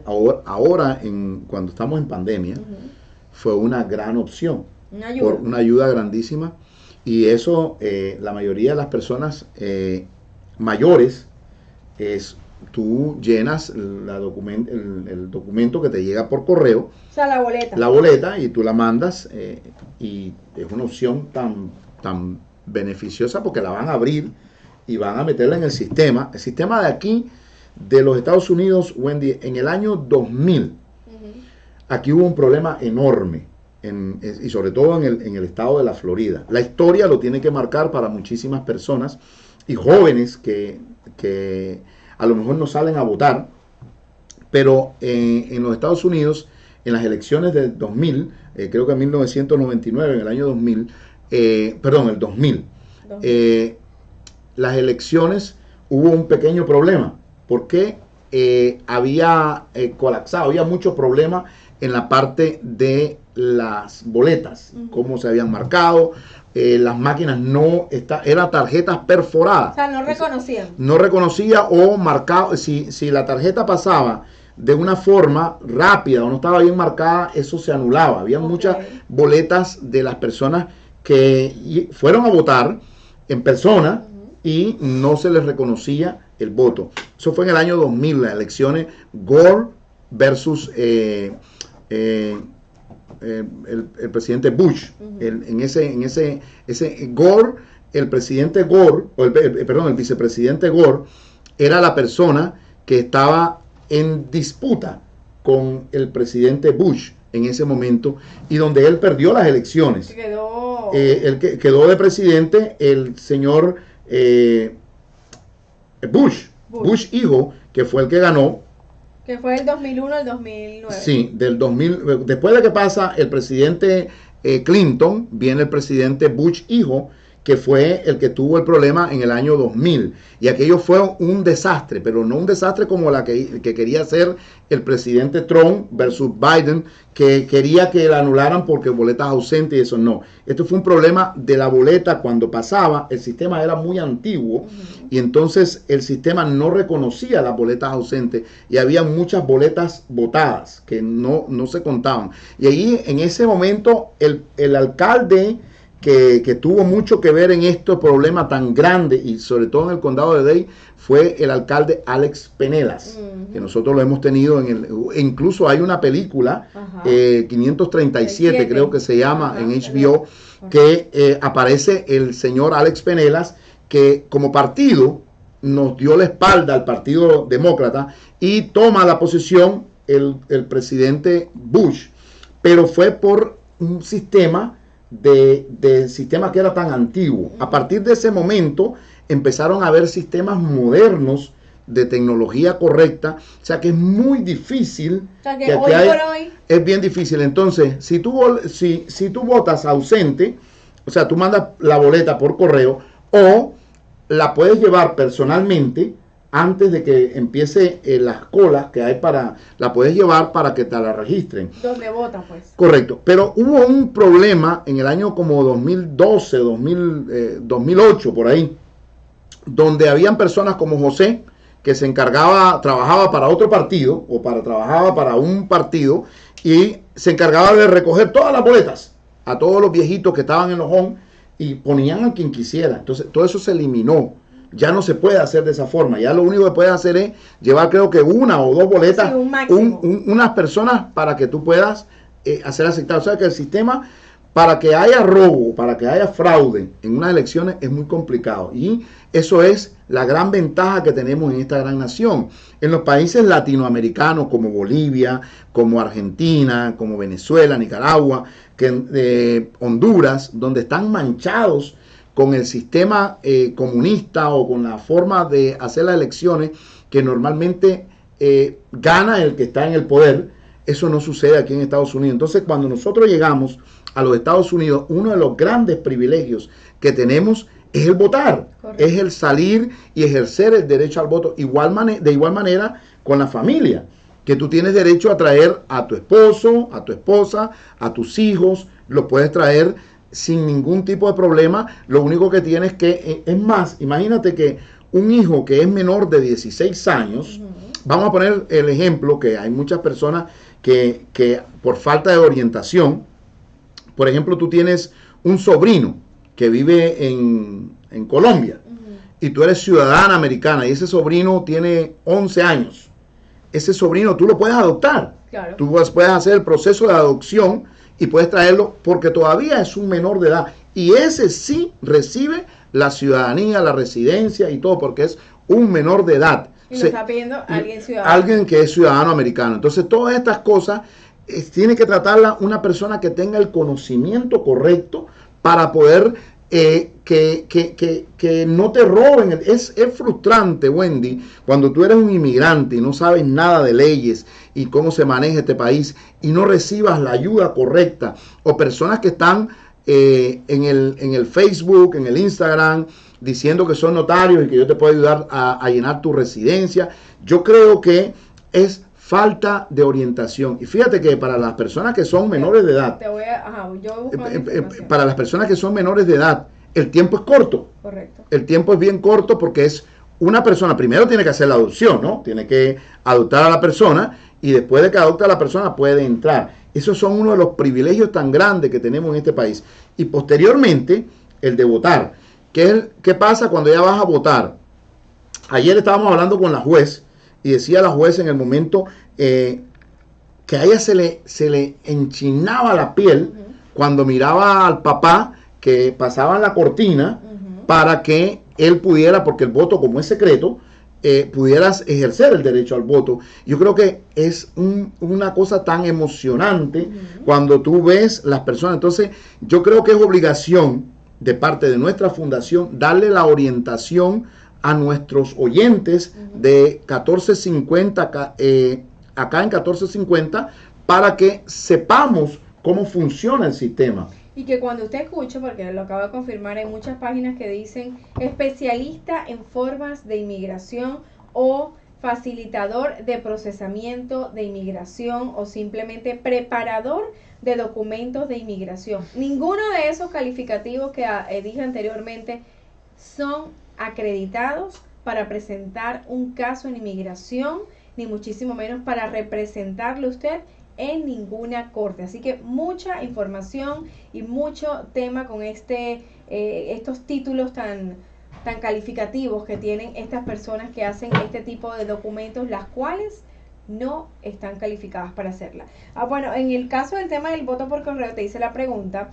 ahora cuando estamos en pandemia, fue una gran opción. Una ayuda grandísima. Y eso, la mayoría de las personas mayores, tú llenas el documento que te llega por correo. O sea, la boleta. La boleta, y tú la mandas, y es una opción tan beneficiosa porque la van a abrir y van a meterla en el sistema. El sistema de aquí, de los Estados Unidos, Wendy, en el año 2000, aquí hubo un problema enorme, y sobre todo en el estado de la Florida. La historia lo tiene que marcar para muchísimas personas y jóvenes que a lo mejor no salen a votar, pero en los Estados Unidos, en las elecciones del 2000, creo que en 1999, en el año 2000, el 2000, las elecciones hubo un pequeño problema, porque había colapsado, había mucho problema en la parte de las boletas, cómo se habían marcado, las máquinas eran tarjetas perforadas. O sea, no reconocían. No reconocía o marcado, si la tarjeta pasaba de una forma rápida o no estaba bien marcada, eso se anulaba. Había muchas boletas de las personas que fueron a votar en persona y no se les reconocía el voto. Eso fue en el año 2000, las elecciones Gore versus el presidente Bush. En ese Gore, el presidente Gore, el vicepresidente Gore, era la persona que estaba en disputa con el presidente Bush en ese momento, y donde él perdió las elecciones. Quedó de presidente el señor Bush hijo, que fue el que ganó. Que fue el 2001 al 2009. Sí, del 2000. Después de que pasa el presidente Clinton, viene el presidente Bush hijo, que fue el que tuvo el problema en el año 2000. Y aquello fue un desastre, pero no un desastre como la que quería hacer el presidente Trump versus Biden, que quería que la anularan porque boletas ausentes y eso no. Esto fue un problema de la boleta. Cuando pasaba, el sistema era muy antiguo y entonces el sistema no reconocía las boletas ausentes y había muchas boletas botadas que no se contaban. Y ahí, en ese momento, el alcalde que tuvo mucho que ver en este problema tan grande, y sobre todo en el condado de Dade, fue el alcalde Alex Penelas, que nosotros lo hemos tenido incluso hay una película, 537 creo que se llama, en HBO, que aparece el señor Alex Penelas, que como partido nos dio la espalda al Partido Demócrata y toma la posición el presidente Bush, pero fue por un sistema sistema que era tan antiguo. A partir de ese momento empezaron a haber sistemas modernos de tecnología correcta, o sea que es muy difícil. O sea que hoy por hoy es bien difícil. Entonces, si tú votas ausente, o sea, tú mandas la boleta por correo o la puedes llevar personalmente antes de que empiece las colas que hay la puedes llevar para que te la registren. ¿Dónde vota, pues? Correcto, pero hubo un problema en el año como 2012, 2008, por ahí, donde habían personas como José, que trabajaba para otro partido, trabajaba para un partido, y se encargaba de recoger todas las boletas a todos los viejitos que estaban en los home y ponían a quien quisiera. Entonces, todo eso se eliminó. Ya no se puede hacer de esa forma. Ya lo único que puedes hacer es llevar, creo que una o dos boletas, unas personas para que tú puedas hacer aceptar. O sea que el sistema, para que haya robo, para que haya fraude en unas elecciones, es muy complicado. Y eso es la gran ventaja que tenemos en esta gran nación. En los países latinoamericanos como Bolivia, como Argentina, como Venezuela, Nicaragua, Honduras, donde están manchados con el sistema comunista o con la forma de hacer las elecciones, que normalmente gana el que está en el poder. Eso no sucede aquí en Estados Unidos. Entonces, cuando nosotros llegamos a los Estados Unidos, uno de los grandes privilegios que tenemos es el votar. Correcto. Es el salir y ejercer el derecho al voto. De igual manera con la familia, que tú tienes derecho a traer a tu esposo, a tu esposa, a tus hijos, los puedes traer sin ningún tipo de problema. Lo único que tienes es más, imagínate que un hijo que es menor de 16 años, vamos a poner el ejemplo que hay muchas personas que por falta de orientación, por ejemplo, tú tienes un sobrino que vive en Colombia y tú eres ciudadana americana y ese sobrino tiene 11 años. Ese sobrino tú lo puedes adoptar. Claro. Tú puedes hacer el proceso de adopción y puedes traerlo porque todavía es un menor de edad. Y ese sí recibe la ciudadanía, la residencia y todo porque es un menor de edad. Y lo está pidiendo alguien ciudadano. Alguien que es ciudadano americano. Entonces, todas estas cosas tiene que tratarla una persona que tenga el conocimiento correcto para poder que no te roben. Es frustrante, Wendy, cuando tú eres un inmigrante y no sabes nada de leyes y cómo se maneja este país y no recibas la ayuda correcta, o personas que están en el Facebook, en el Instagram, diciendo que son notarios y que yo te puedo ayudar a llenar tu residencia. Yo creo que es falta de orientación. Y fíjate que para las personas que son menores de edad, para las personas que son menores de edad, el tiempo es corto. Correcto. El tiempo es bien corto porque es una persona, primero tiene que hacer la adopción, ¿no? Tiene que adoptar a la persona y después de que adopta a la persona puede entrar. Esos son uno de los privilegios tan grandes que tenemos en este país. Y posteriormente, el de votar. ¿Qué pasa cuando ya vas a votar? Ayer estábamos hablando con la juez y decía la juez en el momento que a ella se le enchinaba la piel cuando miraba al papá que pasaban la cortina para que él pudiera, porque el voto como es secreto, pudieras ejercer el derecho al voto. Yo creo que es una cosa tan emocionante cuando tú ves las personas. Entonces, yo creo que es obligación de parte de nuestra fundación darle la orientación a nuestros oyentes de 1450 acá en 1450 para que sepamos cómo funciona el sistema. Y que cuando usted escuche, porque lo acabo de confirmar, hay muchas páginas que dicen especialista en formas de inmigración o facilitador de procesamiento de inmigración o simplemente preparador de documentos de inmigración. Ninguno de esos calificativos que dije anteriormente son acreditados para presentar un caso en inmigración, ni muchísimo menos para representarle usted en ninguna corte. Así que mucha información y mucho tema con estos títulos tan calificativos que tienen estas personas que hacen este tipo de documentos, las cuales no están calificadas para hacerla. Bueno, en el caso del tema del voto por correo, te hice la pregunta